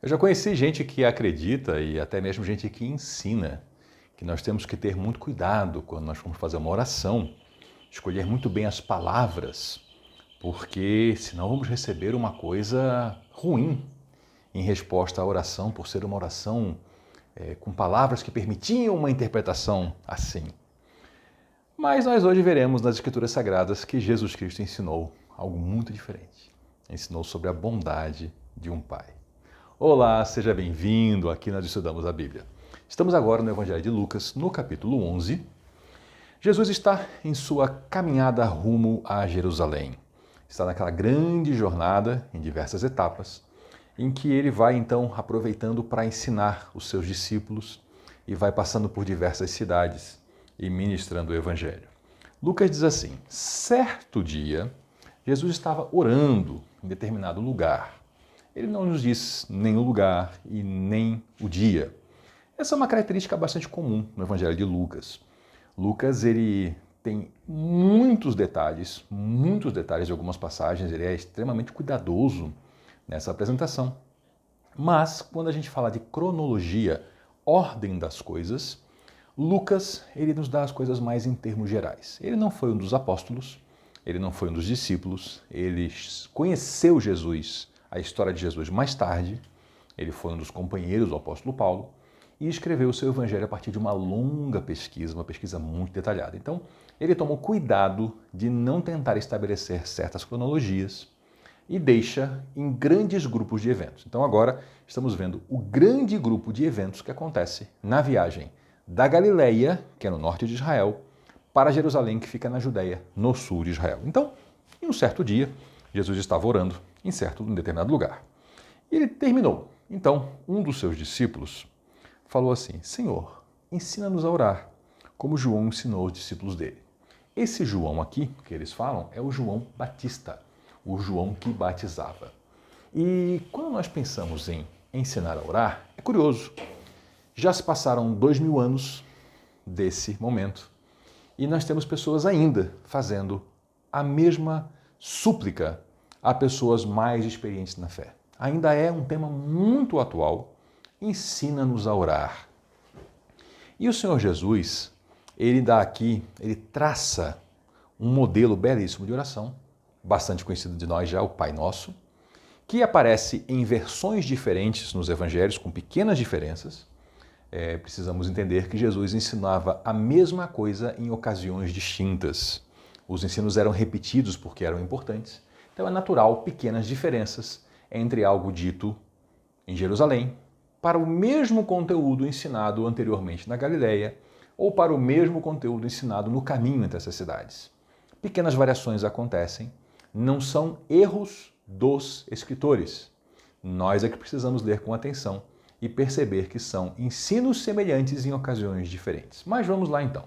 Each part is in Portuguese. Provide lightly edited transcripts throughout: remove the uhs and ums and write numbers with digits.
Eu já conheci gente que acredita e até mesmo gente que ensina que nós temos que ter muito cuidado quando nós formos fazer uma oração, escolher muito bem as palavras, porque senão vamos receber uma coisa ruim em resposta à oração, por ser uma oração com palavras que permitiam uma interpretação assim. Mas nós hoje veremos nas Escrituras Sagradas que Jesus Cristo ensinou algo muito diferente. Ensinou sobre a bondade de um pai. Olá, seja bem-vindo, aqui nós estudamos a Bíblia. Estamos agora no Evangelho de Lucas, no capítulo 11. Jesus está em sua caminhada rumo a Jerusalém. Está naquela grande jornada, em diversas etapas, em que ele vai então aproveitando para ensinar os seus discípulos e vai passando por diversas cidades e ministrando o Evangelho. Lucas diz assim: certo dia, Jesus estava orando em determinado lugar. Ele não nos diz nem o lugar e nem o dia. Essa é uma característica bastante comum no Evangelho de Lucas. Lucas, ele tem muitos detalhes de algumas passagens, ele é extremamente cuidadoso nessa apresentação. Mas, quando a gente fala de cronologia, ordem das coisas, Lucas, ele nos dá as coisas mais em termos gerais. Ele não foi um dos apóstolos, ele não foi um dos discípulos, ele conheceu Jesus, a história de Jesus mais tarde, ele foi um dos companheiros do apóstolo Paulo e escreveu o seu evangelho a partir de uma longa pesquisa, uma pesquisa muito detalhada. Então, ele tomou cuidado de não tentar estabelecer certas cronologias e deixa em grandes grupos de eventos. Então, agora estamos vendo o grande grupo de eventos que acontece na viagem da Galileia, que é no norte de Israel, para Jerusalém, que fica na Judéia, no sul de Israel. Então, em um certo dia, Jesus estava orando em determinado lugar. E ele terminou. Então, um dos seus discípulos falou assim: Senhor, ensina-nos a orar, como João ensinou os discípulos dele. Esse João aqui, que eles falam, é o João Batista, o João que batizava. E quando nós pensamos em ensinar a orar, é curioso. Já se passaram 2000 anos desse momento e nós temos pessoas ainda fazendo a mesma súplica a pessoas mais experientes na fé. Ainda é um tema muito atual. Ensina-nos a orar. E o Senhor Jesus, ele traça um modelo belíssimo de oração, bastante conhecido de nós já, o Pai Nosso, que aparece em versões diferentes nos evangelhos, com pequenas diferenças. Precisamos entender que Jesus ensinava a mesma coisa em ocasiões distintas. Os ensinos eram repetidos porque eram importantes. Então é natural pequenas diferenças entre algo dito em Jerusalém para o mesmo conteúdo ensinado anteriormente na Galileia ou para o mesmo conteúdo ensinado no caminho entre essas cidades. Pequenas variações acontecem, não são erros dos escritores. Nós é que precisamos ler com atenção e perceber que são ensinos semelhantes em ocasiões diferentes. Mas vamos lá então.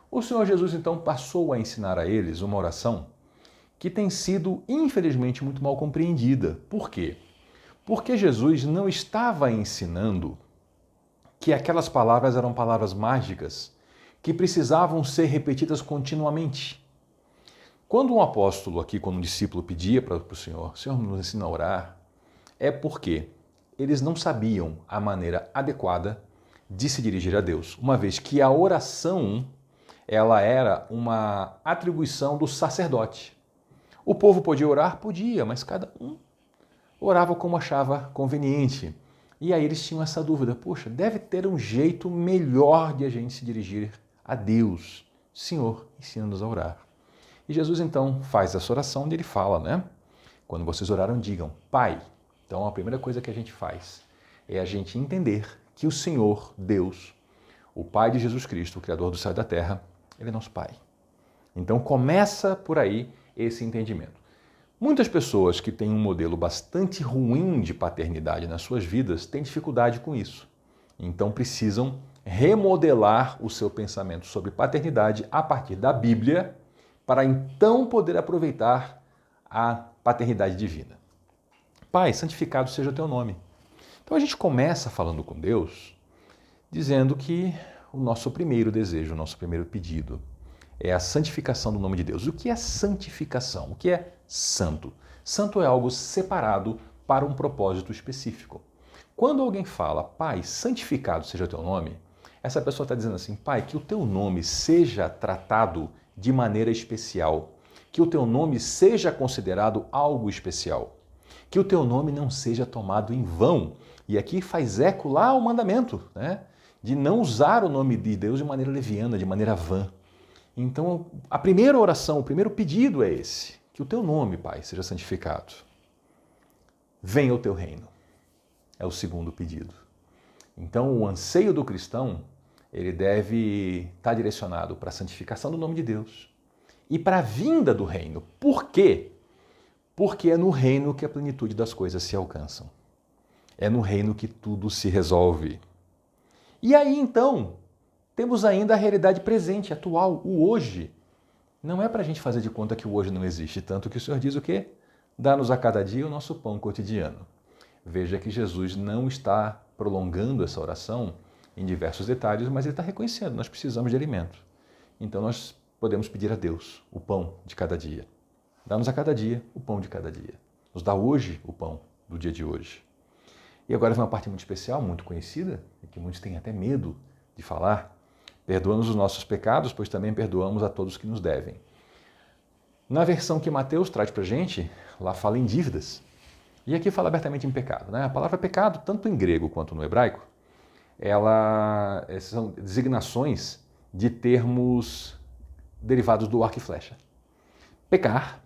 O Senhor Jesus então passou a ensinar a eles uma oração que tem sido, infelizmente, muito mal compreendida. Por quê? Porque Jesus não estava ensinando que aquelas palavras eram palavras mágicas que precisavam ser repetidas continuamente. Quando um apóstolo aqui, quando um discípulo pedia para o Senhor nos ensina a orar, é porque eles não sabiam a maneira adequada de se dirigir a Deus, uma vez que a oração ela era uma atribuição do sacerdote. O povo podia orar? Podia, mas cada um orava como achava conveniente. E aí eles tinham essa dúvida: poxa, deve ter um jeito melhor de a gente se dirigir a Deus. Senhor, ensina-nos a orar. E Jesus então faz essa oração onde ele fala, né? Quando vocês oraram, digam, Pai. Então a primeira coisa que a gente faz é a gente entender que o Senhor, Deus, o Pai de Jesus Cristo, o Criador do céu e da terra, ele é nosso Pai. Então começa por aí esse entendimento. Muitas pessoas que têm um modelo bastante ruim de paternidade nas suas vidas têm dificuldade com isso. Então precisam remodelar o seu pensamento sobre paternidade a partir da Bíblia para então poder aproveitar a paternidade divina. Pai, santificado seja o teu nome. Então a gente começa falando com Deus dizendo que o nosso primeiro desejo, o nosso primeiro pedido é a santificação do nome de Deus. O que é santificação? O que é santo? Santo é algo separado para um propósito específico. Quando alguém fala, Pai, santificado seja o teu nome, essa pessoa está dizendo assim, Pai, que o teu nome seja tratado de maneira especial, que o teu nome seja considerado algo especial, que o teu nome não seja tomado em vão. E aqui faz eco lá ao mandamento, né? De não usar o nome de Deus de maneira leviana, de maneira vã. Então, a primeira oração, o primeiro pedido é esse, que o teu nome, Pai, seja santificado. Venha o teu reino. É o segundo pedido. Então, o anseio do cristão, ele deve estar direcionado para a santificação do nome de Deus e para a vinda do reino. Por quê? Porque é no reino que a plenitude das coisas se alcançam. É no reino que tudo se resolve. E aí, então, temos ainda a realidade presente, atual, o hoje. Não é para a gente fazer de conta que o hoje não existe, tanto que o Senhor diz o quê? Dá-nos a cada dia o nosso pão cotidiano. Veja que Jesus não está prolongando essa oração em diversos detalhes, mas ele está reconhecendo, nós precisamos de alimento. Então nós podemos pedir a Deus o pão de cada dia. Dá-nos a cada dia o pão de cada dia. Nos dá hoje o pão do dia de hoje. E agora vem uma parte muito especial, muito conhecida, e que muitos têm até medo de falar. Perdoa-nos os nossos pecados, pois também perdoamos a todos que nos devem. Na versão que Mateus traz para a gente, lá fala em dívidas. E aqui fala abertamente em pecado, né? A palavra pecado, tanto em grego quanto no hebraico, essas são designações de termos derivados do arco e flecha. Pecar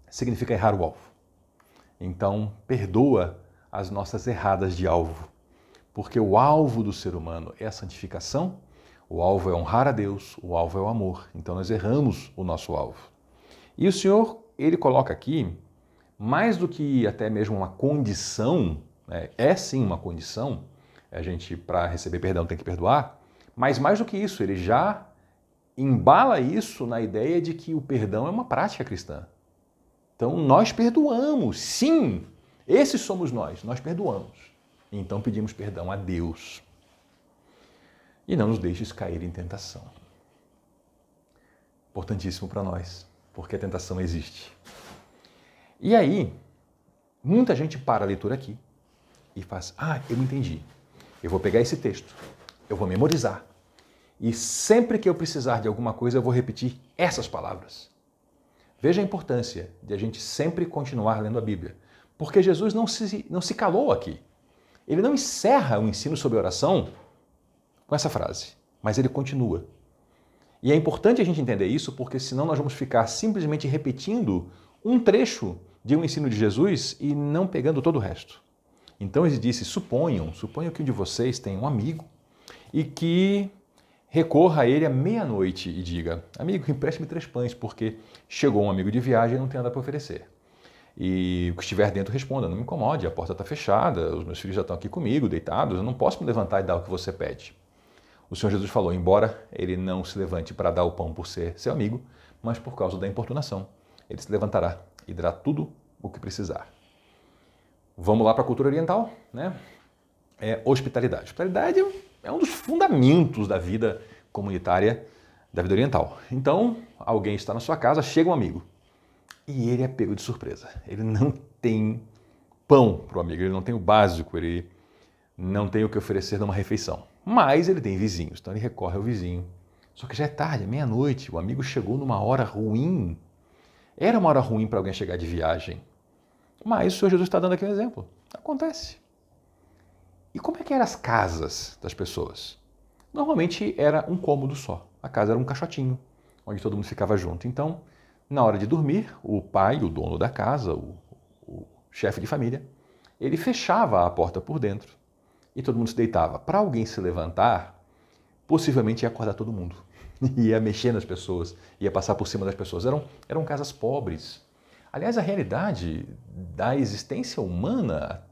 significa errar o alvo. Então, perdoa as nossas erradas de alvo, porque o alvo do ser humano é a santificação, o alvo é honrar a Deus, o alvo é o amor. Então, nós erramos o nosso alvo. E o Senhor, ele coloca aqui, mais do que até mesmo uma condição, né? É sim uma condição, a gente para receber perdão tem que perdoar, mas mais do que isso, ele já embala isso na ideia de que o perdão é uma prática cristã. Então nós perdoamos, sim, esses somos nós perdoamos. Então pedimos perdão a Deus. E não nos deixes cair em tentação. Importantíssimo para nós, porque a tentação existe. E aí, muita gente para a leitura aqui e faz, eu entendi. Eu vou pegar esse texto, eu vou memorizar. E sempre que eu precisar de alguma coisa, eu vou repetir essas palavras. Veja a importância de a gente sempre continuar lendo a Bíblia. Porque Jesus não se calou aqui. Ele não encerra o ensino sobre oração com essa frase, mas ele continua. E é importante a gente entender isso, porque senão nós vamos ficar simplesmente repetindo um trecho de um ensino de Jesus e não pegando todo o resto. Então ele disse, suponham que um de vocês tem um amigo e que recorra a ele à meia-noite e diga, amigo, empreste-me 3 pães, porque chegou um amigo de viagem e não tem nada para oferecer. E o que estiver dentro responda, não me incomode, a porta está fechada, os meus filhos já estão aqui comigo, deitados, eu não posso me levantar e dar o que você pede. O Senhor Jesus falou, embora ele não se levante para dar o pão por ser seu amigo, mas por causa da importunação, ele se levantará e dará tudo o que precisar. Vamos lá para a cultura oriental, né? Hospitalidade. Hospitalidade é um dos fundamentos da vida comunitária da vida oriental. Então, alguém está na sua casa, chega um amigo e ele é pego de surpresa. Ele não tem pão para o amigo, ele não tem o básico, ele não tem o que oferecer numa refeição. Mas ele tem vizinhos, então ele recorre ao vizinho. Só que já é tarde, é meia-noite, o amigo chegou numa hora ruim. Era uma hora ruim para alguém chegar de viagem. Mas o Senhor Jesus está dando aqui um exemplo. Acontece. E como é que eram as casas das pessoas? Normalmente era um cômodo só. A casa era um caixotinho, onde todo mundo ficava junto. Então, na hora de dormir, o pai, o dono da casa, o chefe de família, ele fechava a porta por dentro e todo mundo se deitava. Para alguém se levantar, possivelmente ia acordar todo mundo. Ia mexer nas pessoas, ia passar por cima das pessoas. Eram casas pobres. Aliás, a realidade da existência humana,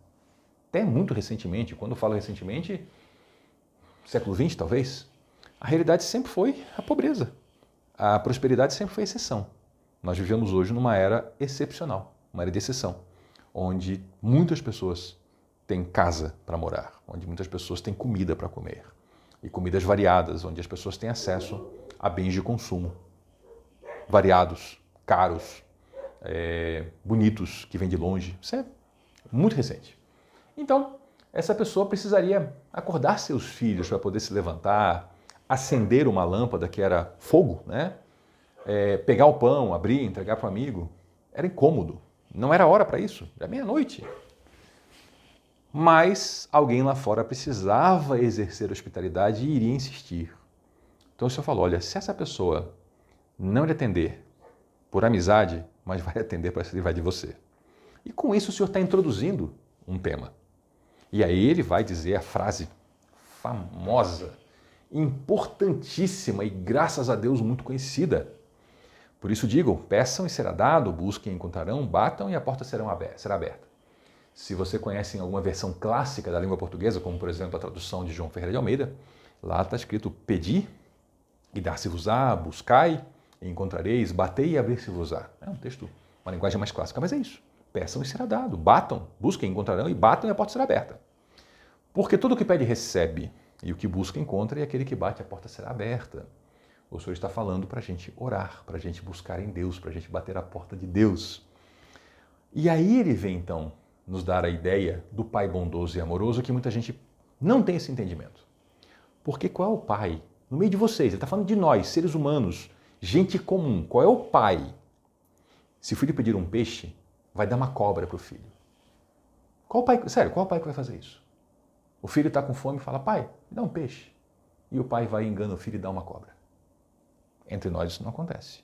até muito recentemente, quando eu falo recentemente, século XX talvez, a realidade sempre foi a pobreza. A prosperidade sempre foi exceção. Nós vivemos hoje numa era excepcional, uma era de exceção, onde muitas pessoas têm casa para morar, onde muitas pessoas têm comida para comer, e comidas variadas, onde as pessoas têm acesso a bens de consumo variados, caros, bonitos, que vêm de longe. Isso é muito recente. Então, essa pessoa precisaria acordar seus filhos para poder se levantar, acender uma lâmpada que era fogo, né? Pegar o pão, abrir, entregar para o amigo. Era incômodo. Não era hora para isso. Era meia-noite. Mas alguém lá fora precisava exercer hospitalidade e iria insistir. Então o senhor falou, olha, se essa pessoa não lhe atender por amizade, mas vai atender para se livrar de você. E com isso o senhor está introduzindo um tema. E aí ele vai dizer a frase famosa, importantíssima e graças a Deus muito conhecida. Por isso digo, peçam e será dado, busquem e encontrarão, batam e a porta será aberta. Se você conhece alguma versão clássica da língua portuguesa, como por exemplo a tradução de João Ferreira de Almeida, lá está escrito pedi e dar-se-vos-á, buscai e encontrareis, batei e abrir-se-vos-á. É um texto, uma linguagem mais clássica, mas é isso. Peçam e será dado, batam, busquem, encontrarão e batam e a porta será aberta. Porque todo o que pede recebe, e o que busca encontra, e aquele que bate a porta será aberta. O Senhor está falando para a gente orar, para a gente buscar em Deus, para a gente bater a porta de Deus. E aí ele vem então nos dar a ideia do Pai bondoso e amoroso, que muita gente não tem esse entendimento. Porque qual é o Pai? No meio de vocês, ele está falando de nós, seres humanos, gente comum. Qual é o Pai? Se o filho pedir um peixe, vai dar uma cobra para o filho. Qual pai que vai fazer isso? O filho está com fome e fala, pai, me dá um peixe. E o pai vai e engana o filho e dá uma cobra. Entre nós isso não acontece.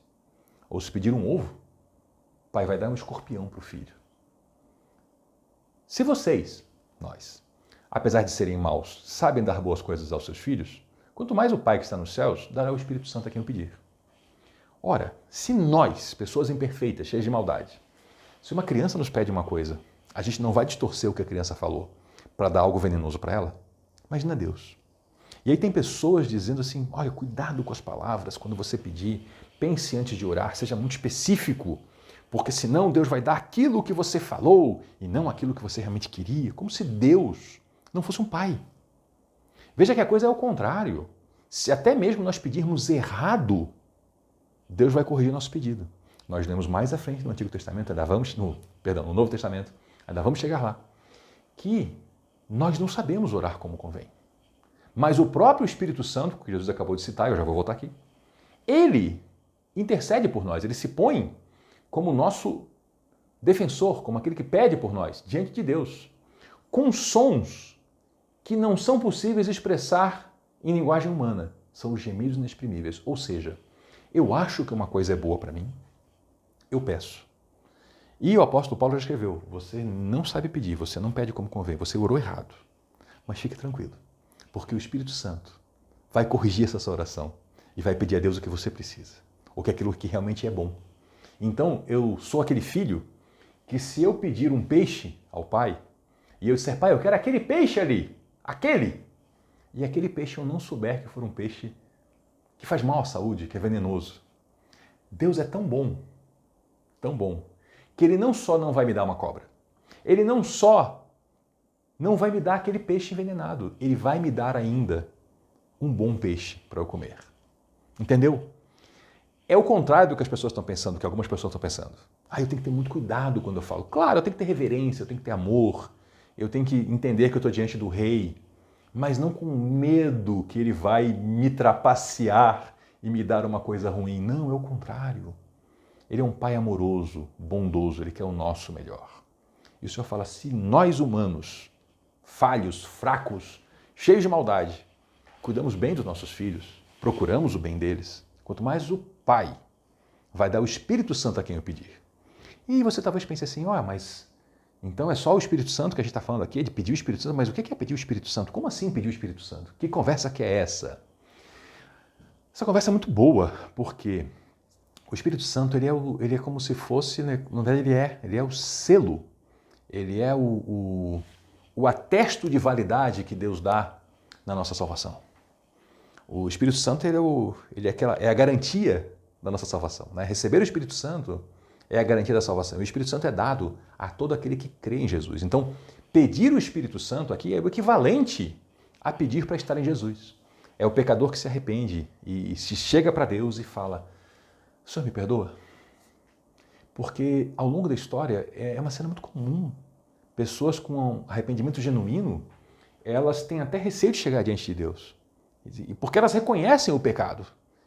Ou se pedir um ovo, o pai vai dar um escorpião para o filho. Se vocês, nós, apesar de serem maus, sabem dar boas coisas aos seus filhos, quanto mais o Pai que está nos céus dará o Espírito Santo a quem o pedir. Ora, se nós, pessoas imperfeitas, cheias de maldade, se uma criança nos pede uma coisa, a gente não vai distorcer o que a criança falou para dar algo venenoso para ela? Imagina Deus. E aí tem pessoas dizendo assim, olha, cuidado com as palavras quando você pedir, pense antes de orar, seja muito específico, porque senão Deus vai dar aquilo que você falou e não aquilo que você realmente queria, como se Deus não fosse um pai. Veja que a coisa é o contrário. Se até mesmo nós pedirmos errado, Deus vai corrigir nosso pedido. Nós lemos mais à frente no Antigo Testamento, no Novo Testamento, ainda vamos chegar lá, que nós não sabemos orar como convém. Mas o próprio Espírito Santo, que Jesus acabou de citar, eu já vou voltar aqui, ele intercede por nós, ele se põe como nosso defensor, como aquele que pede por nós, diante de Deus, com sons que não são possíveis expressar em linguagem humana, são os gemidos inexprimíveis. Ou seja, eu acho que uma coisa é boa para mim, eu peço. E o apóstolo Paulo já escreveu, você não sabe pedir, você não pede como convém, você orou errado. Mas fique tranquilo, porque o Espírito Santo vai corrigir essa sua oração e vai pedir a Deus o que você precisa, ou que aquilo que realmente é bom. Então, eu sou aquele filho que se eu pedir um peixe ao pai, e eu disser, pai, eu quero aquele peixe ali, aquele, e aquele peixe eu não souber que for um peixe que faz mal à saúde, que é venenoso. Deus é tão bom, que ele não só não vai me dar uma cobra, ele não só não vai me dar aquele peixe envenenado, ele vai me dar ainda um bom peixe para eu comer. Entendeu? É o contrário do que as pessoas estão pensando, que algumas pessoas estão pensando. Eu tenho que ter muito cuidado quando eu falo. Claro, eu tenho que ter reverência, eu tenho que ter amor, eu tenho que entender que eu estou diante do rei, mas não com medo que ele vai me trapacear e me dar uma coisa ruim. Não, é o contrário. Ele é um pai amoroso, bondoso, ele quer o nosso melhor. E o Senhor fala, se nós humanos, falhos, fracos, cheios de maldade, cuidamos bem dos nossos filhos, procuramos o bem deles, quanto mais o Pai vai dar o Espírito Santo a quem eu pedir. E você talvez pense assim, mas então é só o Espírito Santo que a gente está falando aqui, de pedir o Espírito Santo, mas o que é pedir o Espírito Santo? Como assim pedir o Espírito Santo? Que conversa que é essa? Essa conversa é muito boa, porque o Espírito Santo ele é como se fosse, né, na verdade ele é o selo, ele é o atesto de validade que Deus dá na nossa salvação. O Espírito Santo é a garantia da nossa salvação. Né? Receber o Espírito Santo é a garantia da salvação. O Espírito Santo é dado a todo aquele que crê em Jesus. Então, pedir o Espírito Santo aqui é o equivalente a pedir para estar em Jesus. É o pecador que se arrepende e se chega para Deus e fala, Senhor, me perdoa? Porque ao longo da história é uma cena muito comum. Pessoas com arrependimento genuíno elas têm até receio de chegar diante de Deus. Porque elas reconhecem o pecado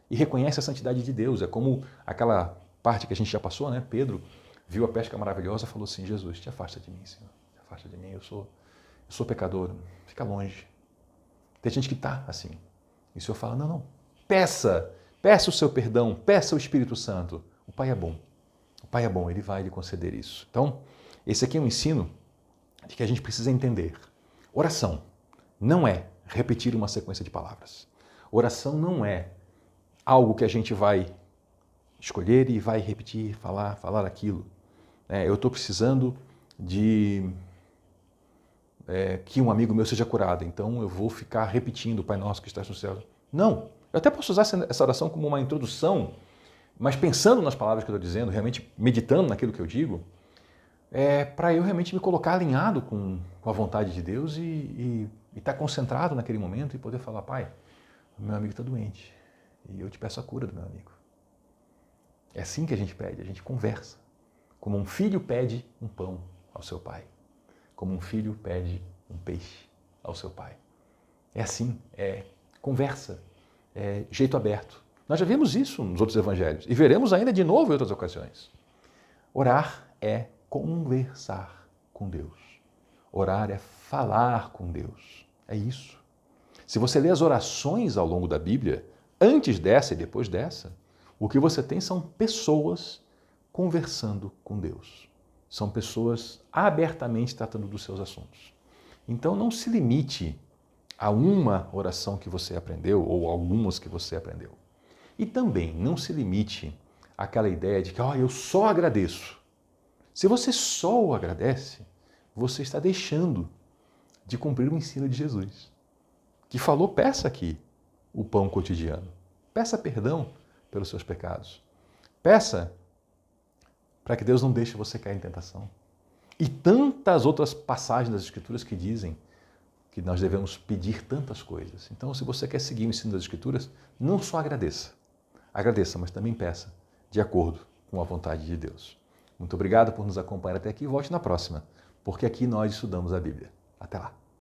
e reconhecem a santidade de Deus. É como aquela parte que a gente já passou, né? Pedro viu a pesca maravilhosa e falou assim: Jesus, te afasta de mim, Senhor. Te afasta de mim, eu sou pecador. Fica longe. Tem gente que está assim. E o Senhor fala: não, não. Peça o seu perdão, peça o Espírito Santo. O Pai é bom. O Pai é bom, Ele vai lhe conceder isso. Então, esse aqui é um ensino de que a gente precisa entender. Oração não é repetir uma sequência de palavras. Oração não é algo que a gente vai escolher e vai repetir, falar aquilo. Eu estou precisando de que um amigo meu seja curado, então eu vou ficar repetindo o Pai Nosso que estás no céu. Não, eu até posso usar essa oração como uma introdução, mas pensando nas palavras que eu estou dizendo, realmente meditando naquilo que eu digo, para eu realmente me colocar alinhado com a vontade de Deus e estar concentrado naquele momento e poder falar: Pai, o meu amigo está doente e eu te peço a cura do meu amigo. É assim que a gente pede, a gente conversa. Como um filho pede um pão ao seu pai. Como um filho pede um peixe ao seu pai. É assim, é conversa, é jeito aberto. Nós já vimos isso nos outros evangelhos e veremos ainda de novo em outras ocasiões. Orar é conversar com Deus. Orar é falar com Deus. É isso. Se você lê as orações ao longo da Bíblia, antes dessa e depois dessa, o que você tem são pessoas conversando com Deus. São pessoas abertamente tratando dos seus assuntos. Então não se limite a uma oração que você aprendeu ou algumas que você aprendeu. E também não se limite àquela ideia de que eu só agradeço. Se você só o agradece, você está deixando de cumprir o ensino de Jesus, que falou: peça aqui o pão cotidiano. Peça perdão pelos seus pecados. Peça para que Deus não deixe você cair em tentação. E tantas outras passagens das Escrituras que dizem que nós devemos pedir tantas coisas. Então, se você quer seguir o ensino das Escrituras, não só agradeça, mas também peça, de acordo com a vontade de Deus. Muito obrigado por nos acompanhar até aqui e volte na próxima, porque aqui nós estudamos a Bíblia. Até lá!